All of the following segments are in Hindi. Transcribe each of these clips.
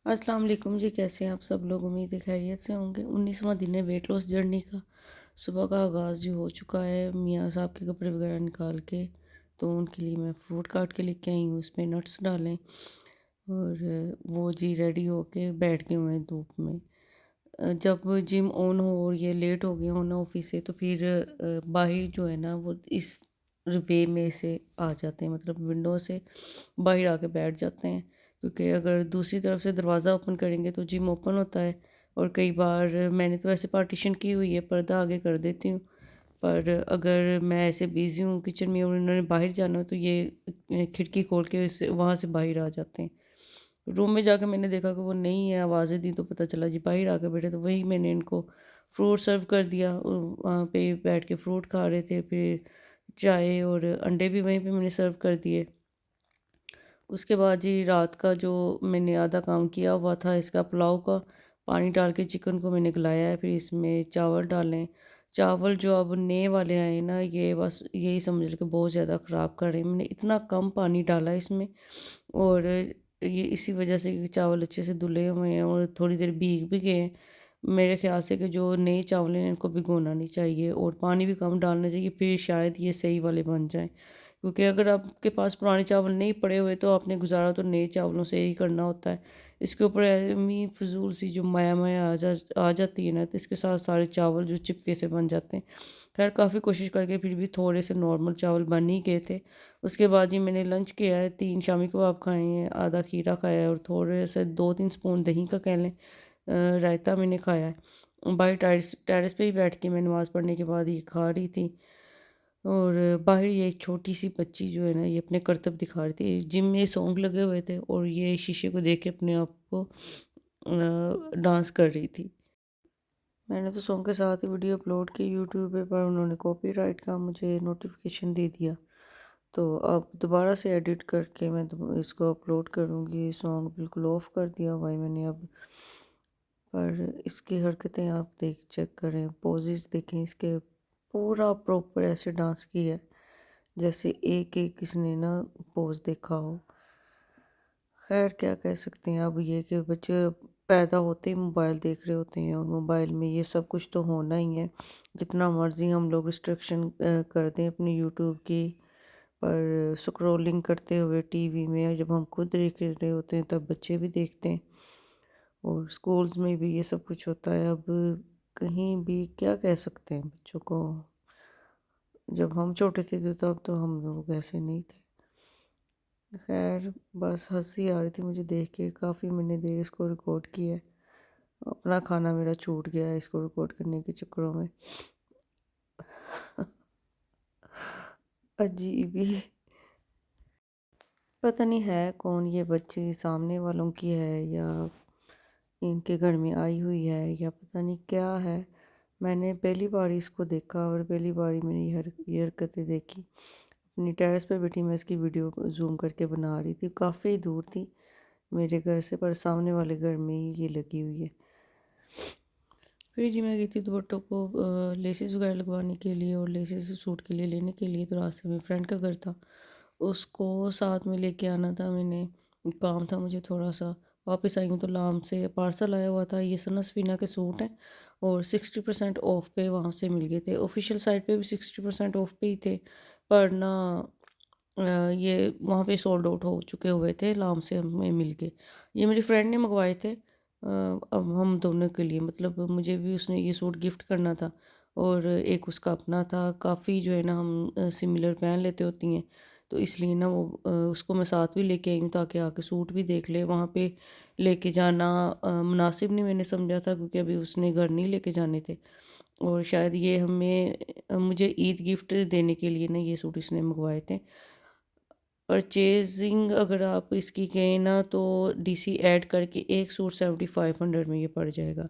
अस्सलाम वालेकुम जी, कैसे हैं आप सब लोग? उम्मीद है खैरियत से होंगे। 19वां दिन है वेट लॉस जर्नी का। सुबह का आगाज़ जो हो चुका है, मियाँ साहब के कपड़े वगैरह निकाल के, तो उनके लिए मैं फ्रूट काट के लेके आई हूँ, उसमें नट्स डालें। और वो जी रेडी होके बैठ गए हुए हैं धूप में। जब जिम ऑन हो और ये लेट हो गए हो ना ऑफिस से, तो फिर बाहर जो है ना वो इस वे में से आ जाते हैं, मतलब विंडो से बाहर आके बैठ जाते हैं। क्योंकि अगर दूसरी तरफ से दरवाज़ा ओपन करेंगे तो जिम ओपन होता है। और कई बार मैंने तो ऐसे पार्टीशन की हुई है, पर्दा आगे कर देती हूँ। पर अगर मैं ऐसे बिज़ी हूँ किचन में और इन्होंने बाहर जाना हो, तो ये खिड़की खोल के इससे वहाँ से बाहर आ जाते हैं। रूम में जाके मैंने देखा कि वो नहीं है, आवाज़ें दी तो पता चला जी बाहर आके बैठे, तो वही मैंने इनको फ्रूट सर्व कर दिया। वहाँ पे बैठ के फ्रूट खा रहे थे, फिर चाय और अंडे भी वहीं पे मैंने सर्व कर दिए। उसके बाद जी रात का जो मैंने आधा काम किया हुआ था इसका पुलाव का, पानी डाल के चिकन को मैंने गलाया है, फिर इसमें चावल डालें। चावल जो अब नए वाले आए हैं ना, ये बस यही समझ लो कि बहुत ज़्यादा ख़राब कर रहे हैं। मैंने इतना कम पानी डाला इसमें, और ये इसी वजह से कि चावल अच्छे से धुले हुए हैं और थोड़ी देर भीग भी गए हैं। मेरे ख़्याल से कि जो नए चावल हैं इनको भिगोना नहीं चाहिए और पानी भी कम डालना चाहिए, फिर शायद ये सही वाले बन जाएँ। क्योंकि अगर आपके पास पुराने चावल नहीं पड़े हुए, तो आपने गुज़ारा तो नए चावलों से ही करना होता है। इसके ऊपर एमी फ़िज़ूल सी जो माया-माया आ जाती है ना, तो इसके साथ सारे चावल जो चिपके से बन जाते हैं। ख़ैर काफ़ी कोशिश करके फिर भी थोड़े से नॉर्मल चावल बन ही गए थे। उसके बाद ही मैंने लंच किया है, 3 शामी कबाब खाए हैं, आधा खीरा खाया है और थोड़े से 2-3 स्पून दही का कह लें, रायता मैंने खाया है। बाहर टेरेस पे ही बैठ के मैं नमाज़ पढ़ने के बाद ये खा रही थी। और बाहर ये एक छोटी-सी बच्ची जो है ना, ये अपने करतब दिखा रही थी। जिम में सॉन्ग लगे हुए थे और ये शीशे को देख के अपने आप को डांस कर रही थी। मैंने तो सॉन्ग के साथ ही वीडियो अपलोड की यूट्यूब पे, पर उन्होंने कॉपीराइट का मुझे नोटिफिकेशन दे दिया। तो अब दोबारा से एडिट करके मैं इसको अपलोड करूँगी। सॉन्ग बिल्कुल ऑफ कर दिया हुआ है मैंने अब। पर इसकी हरकतें आप चेक करें, पोजेस देखें इसके, पूरा प्रॉपर ऐसे डांस किया है जैसे एक एक किसने ना पोज देखा हो। खैर क्या कह सकते हैं, अब ये कि बच्चे पैदा होते ही मोबाइल देख रहे होते हैं और मोबाइल में ये सब कुछ तो होना ही है। जितना मर्जी हम लोग रिस्ट्रिक्शन कर दें अपनी यूट्यूब की, पर स्क्रॉलिंग करते हुए टीवी में जब हम खुद देख रहे होते हैं तब बच्चे भी देखते हैं। और स्कूल्स में भी ये सब कुछ होता है। अब कहीं भी क्या कह सकते हैं बच्चों को। जब हम छोटे थे तो तब तो हम लोग ऐसे नहीं थे। खैर बस हंसी आ रही थी मुझे देख के, काफ़ी मैंने देर इसको रिकॉर्ड किया है। अपना खाना मेरा छूट गया है इसको रिकॉर्ड करने के चक्करों में। अजीब ही। पता नहीं है कौन ये बच्ची, सामने वालों की है या इनके घर में आई हुई है, या पता नहीं क्या है। मैंने पहली बार इसको देखा और पहली बार ही मैंने ये हरकतें देखी। अपनी टेरेस पे बैठी मैं इसकी वीडियो जूम करके बना रही थी, काफ़ी दूर थी मेरे घर से, पर सामने वाले घर में ही ये लगी हुई है। फिर जी मैं गई थी दुपट्टों को लेसेस वगैरह लगवाने के लिए और लेसेस सूट के लिए लेने के लिए, तो रास्ते में फ्रेंड का घर था, उसको साथ में लेके आना था मैंने। काम था मुझे थोड़ा सा। वापस आई हूँ तो लाम से पार्सल आया हुआ था, ये सना सफीना के सूट हैं और 60% ऑफ पे वहाँ से मिल गए थे। ऑफिशियल साइट पे भी 60% ऑफ पे ही थे, पर ना ये वहाँ पे सोल्ड आउट हो चुके हुए थे, लाम से हमें मिल गए। ये मेरी फ्रेंड ने मंगवाए थे। अब हम दोनों के लिए, मतलब मुझे भी उसने ये सूट गिफ्ट करना था और एक उसका अपना था। काफ़ी जो है ना हम सिमिलर पहन लेते होती हैं, तो इसलिए ना वो उसको मैं साथ भी लेके आई हूँ ताकि आके सूट भी देख ले। वहाँ पे लेके जाना मुनासिब नहीं मैंने समझा था, क्योंकि अभी उसने घर नहीं लेके जाने थे और शायद ये हमें मुझे ईद गिफ्ट देने के लिए ना ये सूट इसने मंगवाए थे। परचेज़िंग अगर आप इसकी कहें ना, तो डीसी ऐड करके एक सूट 7500 में ये पड़ जाएगा।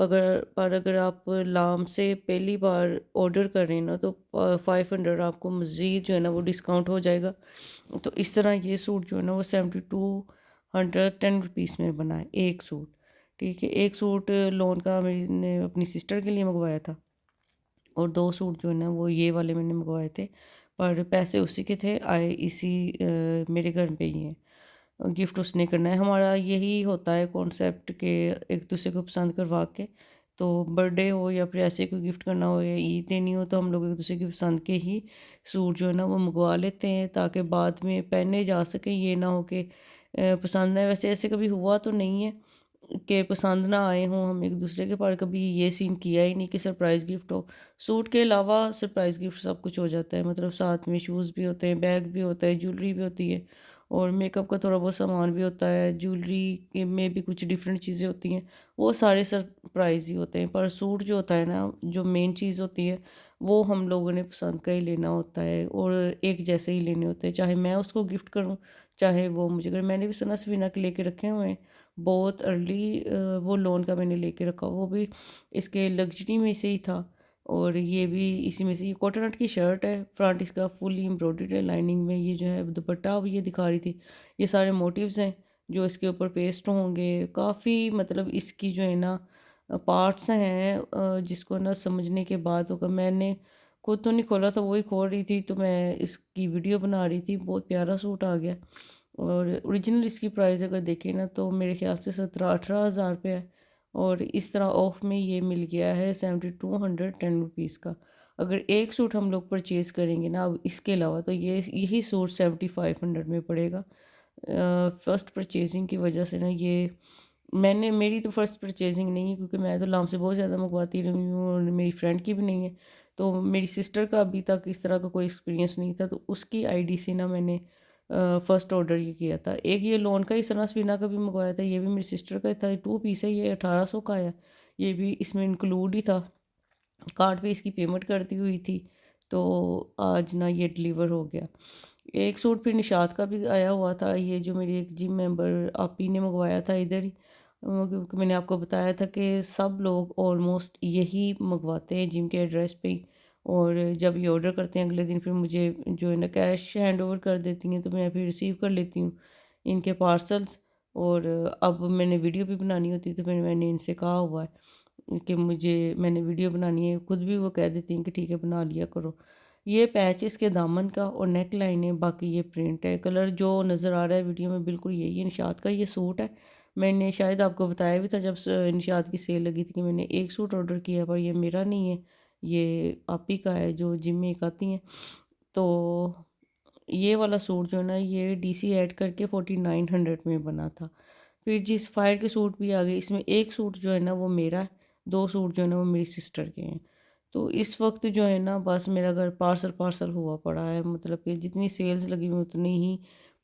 पर अगर आप लाम से पहली बार ऑर्डर कर रहे हैं ना, तो 500 आपको मज़ीद जो है ना वो डिस्काउंट हो जाएगा। तो इस तरह ये सूट जो है ना वो 7210 रुपीस में बना है एक सूट। ठीक है, एक सूट लोन का मैंने अपनी सिस्टर के लिए मंगवाया था और 2 सूट जो है ना वो ये वाले मैंने मंगवाए थे, पर पैसे उसी के थे, आए इसी मेरे घर पे ही हैं। गिफ्ट उसने करना है। हमारा यही होता है कॉन्सेप्ट कि एक दूसरे को पसंद करवा के, तो बर्थडे हो या फिर ऐसे कोई गिफ्ट करना हो या ईद देनी हो, तो हम लोग एक दूसरे की पसंद के ही सूट जो है ना वो मंगवा लेते हैं, ताकि बाद में पहने जा सकें। ये ना हो कि पसंद ना आए। वैसे ऐसे कभी हुआ तो नहीं है कि पसंद ना आए हों हम एक दूसरे के, पर कभी ये सीन किया ही नहीं कि सरप्राइज़ गिफ्ट हो। सूट के अलावा सरप्राइज़ गिफ्ट सब कुछ हो जाता है, मतलब साथ में शूज़ भी होते हैं, बैग भी होता है, ज्वेलरी भी होती है और मेकअप का थोड़ा बहुत सामान भी होता है। ज्वेलरी के में भी कुछ डिफरेंट चीज़ें होती हैं, वो सारे सरप्राइज़ ही होते हैं। पर सूट जो होता है ना, जो मेन चीज़ होती है, वो हम लोगों ने पसंद का ही लेना होता है और एक जैसे ही लेने होते हैं। चाहे मैं उसको गिफ्ट करूँ, चाहे वो मुझे करे। मैंने भी सना सवीना के लेके रखे हुए हैं। बहुत अर्ली वो लोन का मैंने लेके रखा, वो भी इसके लग्जरी में से ही था। और ये भी इसी में से, ये कॉटन की शर्ट है, फ्रंट इसका फुली एम्ब्रॉयडर्ड है लाइनिंग में। ये जो है दुपट्टा अब ये दिखा रही थी, ये सारे मोटिव्स हैं जो इसके ऊपर पेस्ट होंगे। काफ़ी मतलब इसकी जो है ना पार्ट्स हैं, जिसको ना समझने के बाद होगा। मैंने खुद तो नहीं खोला था, वही खोल रही थी, तो मैं इसकी वीडियो बना रही थी। बहुत प्यारा सूट आ गया और ओरिजिनल इसकी प्राइस अगर देखें ना तो मेरे ख्याल से 17-18 हज़ार रुपये है, और इस तरह ऑफ में ये मिल गया है 7210 रुपीज़ का। अगर एक सूट हम लोग परचेज़ करेंगे ना अब इसके अलावा, तो ये यही सूट 7500 में पड़ेगा। फर्स्ट परचेजिंग की वजह से ना ये मैंने, मेरी तो फर्स्ट परचेजिंग नहीं है क्योंकि मैं तो लाम से बहुत ज़्यादा मंगवाती रही हूँ और मेरी फ्रेंड की भी नहीं है। तो मेरी सिस्टर का अभी तक इस तरह का कोई एक्सपीरियंस नहीं था, तो उसकी आईडी से ना मैंने फर्स्ट ऑर्डर ये किया था। एक ये लोन का ही सना स्पिना का भी मंगवाया था, ये भी मेरी सिस्टर का ही था। 2 पीस है, ये 1800 का आया। ये भी इसमें इंक्लूड ही था, कार्ड पे इसकी पेमेंट कर दी हुई थी। तो आज ना ये डिलीवर हो गया। एक सूट फिर निशात का भी आया हुआ था, ये जो मेरी एक जिम मेंबर आपी ने मंगवाया था इधर ही। क्योंकि मैंने आपको बताया था कि सब लोग ऑलमोस्ट यही मंगवाते हैं जिम के एड्रेस पे ही, और जब ये ऑर्डर करते हैं अगले दिन फिर मुझे जो है ना कैश हैंड ओवर कर देती हैं, तो मैं फिर रिसीव कर लेती हूँ इनके पार्सल्स। और अब मैंने वीडियो भी बनानी होती है, तो मैंने इनसे कहा हुआ है कि मुझे मैंने वीडियो बनानी है। खुद भी वो कह देती हैं कि ठीक है बना लिया करो। ये पैच इसके दामन का और नेक लाइन है, बाकी ये प्रिंट है। कलर जो नज़र आ रहा है वीडियो में बिल्कुल यही है, निशात का ये सूट है। मैंने शायद आपको बताया भी था जब निशात की सेल लगी थी कि मैंने एक सूट ऑर्डर किया, पर ये मेरा नहीं है, ये आप ही का है जो जिम में एक आती हैं। तो ये वाला सूट जो है ना ये डीसी ऐड करके 4900 में बना था। फिर जिस फायर के सूट भी आ गए, इसमें एक सूट जो है ना वो मेरा है, 2 सूट जो है ना वो मेरी सिस्टर के हैं। तो इस वक्त जो है ना बस मेरा घर पार्सल पार्सल हुआ पड़ा है, मतलब कि जितनी सेल्स लगी हुई उतनी ही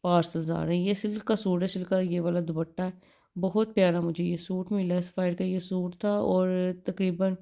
पार्सल्स आ रहे हैं। ये सिल्क का सूट है, सिल्क का ये वाला दुपट्टा है। बहुत प्यारा मुझे ये सूट मिला है, सफ़ायर का ये सूट था और तकरीबन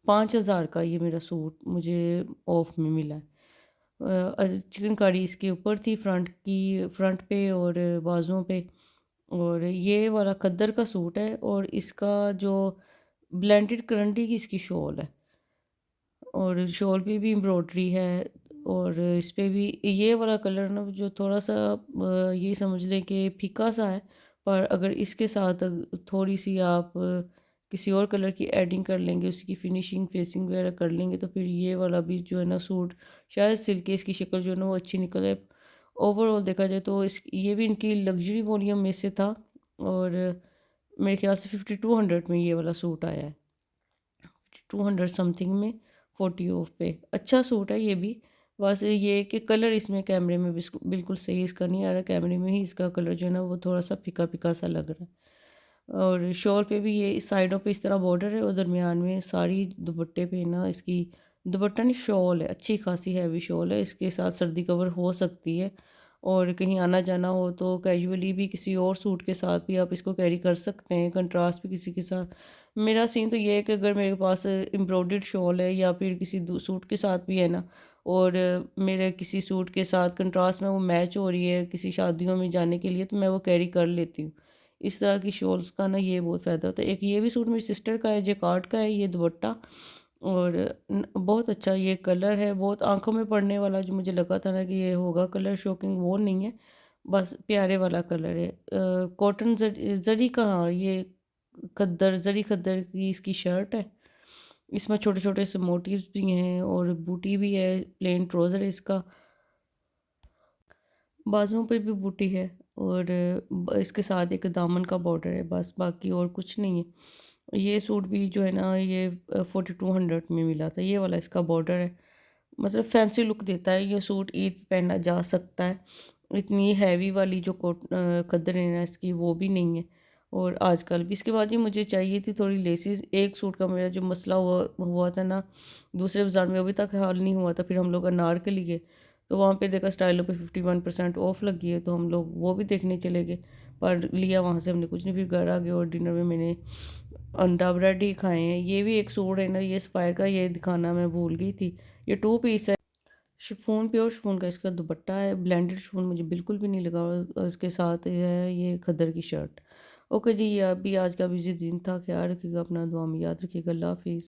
5000 का ये मेरा सूट मुझे ऑफ में मिला है। चिकनकारी इसके ऊपर थी, फ्रंट पे और बाजुओं पे। और ये वाला खद्दर का सूट है और इसका जो ब्लेंडेड करंडी की इसकी शॉल है, और शॉल पे भी एम्ब्रॉयडरी है। और इस पे भी ये वाला कलर ना जो थोड़ा सा ये समझ लें कि फीका सा है, पर अगर इसके साथ थोड़ी सी आप किसी और कलर की एडिंग कर लेंगे, उसकी फिनिशिंग फेसिंग वगैरह कर लेंगे, तो फिर ये वाला भी जो है ना सूट शायद सिल्क की इसकी शक्ल जो है ना वो अच्छी निकले। ओवरऑल देखा जाए तो इस ये भी इनकी लग्जरी वॉल्यूम में से था, और मेरे ख्याल से 5200 में ये वाला सूट आया है। 200 समथिंग में 40 ऑफ पे। अच्छा सूट है ये भी। बस ये है कि कलर इसमें कैमरे में बिल्कुल सही इसका नहीं आ रहा, कैमरे में ही इसका कलर जो है ना वो थोड़ा सा फीका फीका सा लग रहा है। और शॉल पे भी ये साइडों पे इस तरह बॉर्डर है और दरमियान में साड़ी दुपट्टे पे ना इसकी दुपट्टा नहीं शॉल है, अच्छी खासी हैवी शॉल है। इसके साथ सर्दी कवर हो सकती है, और कहीं आना जाना हो तो कैजुअली भी किसी और सूट के साथ भी आप इसको कैरी कर सकते हैं, कंट्रास्ट भी किसी के साथ। मेरा सीन तो ये है कि अगर मेरे पास एम्ब्रॉयडर्ड शॉल है या फिर किसी सूट के साथ भी है ना, और मेरे किसी सूट के साथ कंट्रास्ट में वो मैच हो रही है किसी शादियों में जाने के लिए, तो मैं वो कैरी कर लेती हूँ। इस तरह की शॉल्स का ना ये बहुत फ़ायदा होता है। एक ये भी सूट मेरी सिस्टर का है, जैकार्ड का है ये दुपट्टा। और बहुत अच्छा ये कलर है, बहुत आंखों में पड़ने वाला जो मुझे लगा था ना कि ये होगा कलर शॉकिंग, वो नहीं है। बस प्यारे वाला कलर है। कॉटन जरी का, हाँ ये खद्दर जरी खद्दर की इसकी शर्ट है। इसमें छोटे छोटे से मोटिव्स भी हैं और बूटी भी है, प्लेन ट्राउज़र है इसका, बाजुओं पे भी बूटी है। और इसके साथ एक दामन का बॉर्डर है बस, बाकी और कुछ नहीं है। ये सूट भी जो है ना ये 4200 में मिला था, ये वाला इसका बॉर्डर है। मतलब फैंसी लुक देता है ये सूट, ईद पे पहना जा सकता है। इतनी हैवी वाली जो कदर है ना इसकी वो भी नहीं है। और आजकल भी इसके बाद ही मुझे चाहिए थी थोड़ी लेसिस। एक सूट का मेरा जो मसला हुआ हुआ था ना दूसरे बाज़ार में, अभी तक हल नहीं हुआ था। फिर हम लोग अनारकली गए तो वहाँ पे देखा स्टाइलों पे 51% ऑफ लगी है, तो हम लोग वो भी देखने चले गए। पर लिया वहाँ से हमने कुछ नहीं। फिर घर आ गए और डिनर में मैंने अंडा ब्रेड ही खाए हैं। ये भी एक सूट है ना, ये स्पायर का, ये दिखाना मैं भूल गई थी। ये 2 पीस है, शिफॉन, प्योर शिफॉन का इसका दुपट्टा है। ब्लेंडेड शिफॉन मुझे बिल्कुल भी नहीं लगा। और इसके साथ है ये खद्दर की शर्ट। ओके जी, ये अभी आज का बिजी दिन था। ख्याल रखिएगा अपना, दुआ में याद रखिएगा। अल्लाह हाफिज़।